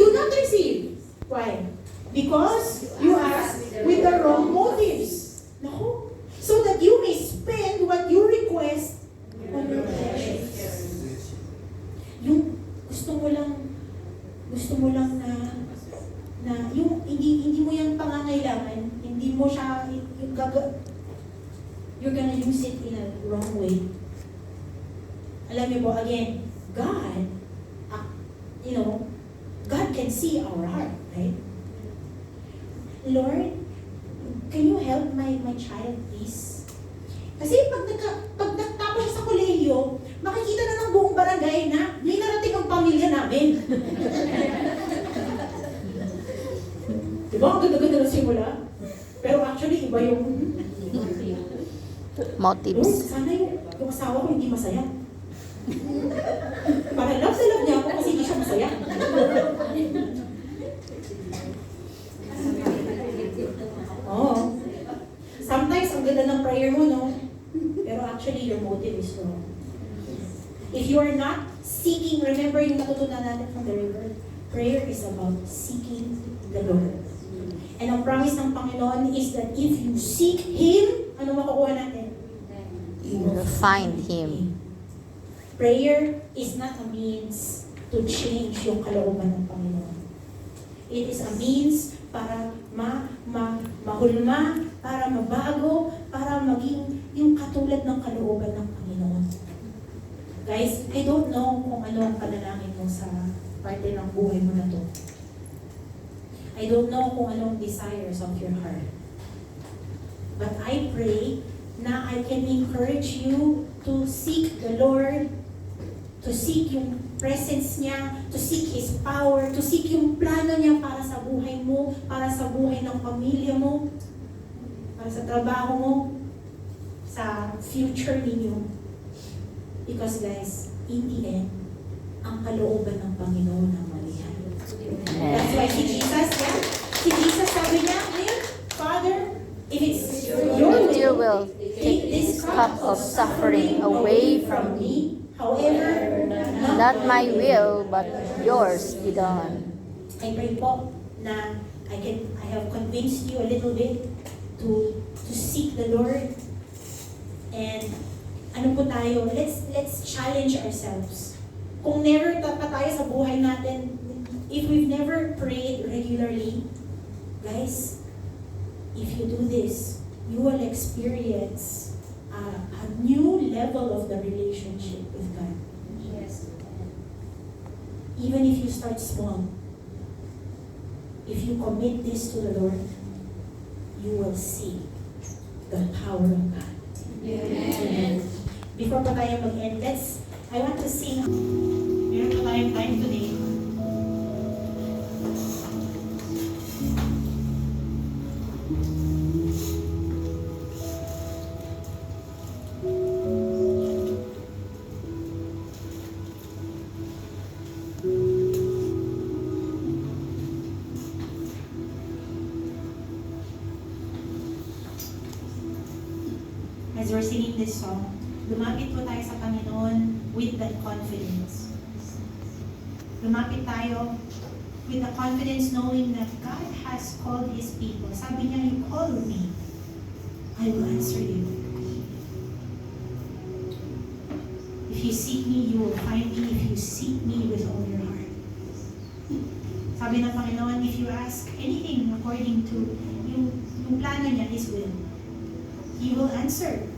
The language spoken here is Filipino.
Do not receive. Why? Because you ask with the wrong motives. No? So that you may spend what you request on your pleasures. Yung gusto mo lang na yung hindi mo yung pangangailangan, hindi mo siya you're gonna use it in a wrong way. Alam niyo po, again, God, God can see our heart, right? Lord, can you help my child, please? Kasi pag nagtapos sa kolehiyo, makikita na ng buong barangay na may narating ang pamilya namin. Diba? Ang ganda-ganda na simula. Pero actually, iba yung motives. Sana yung asawa ko hindi masaya. Para love sa love niya ako kasi hindi siya masaya. Oo. Sometimes, ang ganda ng prayer mo, no? Pero actually, your motive is wrong. If you are not seeking, remember yung natutunan natin from the river, prayer is about seeking the Lord. And ang promise ng Panginoon is that if you seek Him, ano makukuha natin? You will find Him. Prayer is not a means to change yung kalooban ng Panginoon. It is a means para mahulma, para mabago, para maging yung katulad ng kalooban ng Panginoon. Guys, I don't know kung ano ang panalangin mo sa parte ng buhay mo na to. I don't know kung anong desires of your heart. But I pray na I can encourage you to seek the Lord, to seek yung presence niya, to seek His power, to seek yung plano niya para sa buhay mo, para sa buhay ng pamilya mo, para sa trabaho mo, sa future ninyo. Because guys, in the end, ang kalooban ng Panginoon ang malihan. That's why si Jesus sabi niya, Father, if it's your will, take this cup of suffering away from me. However, Not my will, but yours be done. I pray po na I have convinced you a little bit to seek the Lord. And ano po tayo, let's challenge ourselves. Kung never pa tayo sa buhay natin, if we've never prayed regularly, guys, if you do this, you will experience a new level of the relationship with God. Yes. Even if you start small, if you commit this to the Lord, you will see the power of God. Amen. Before pa tayo mag-end, I want to sing. Meron pa tayong time today. As we're singing this song, lumapit po tayo sa Panginoon with that confidence. Lumapit tayo with the confidence knowing that God has called His people. Sabi niya, you call me, I will answer you. If you seek me, you will find me. If you seek me with all your heart. Sabi ng Panginoon, if you ask anything according to yung plano niya, His will, He will answer.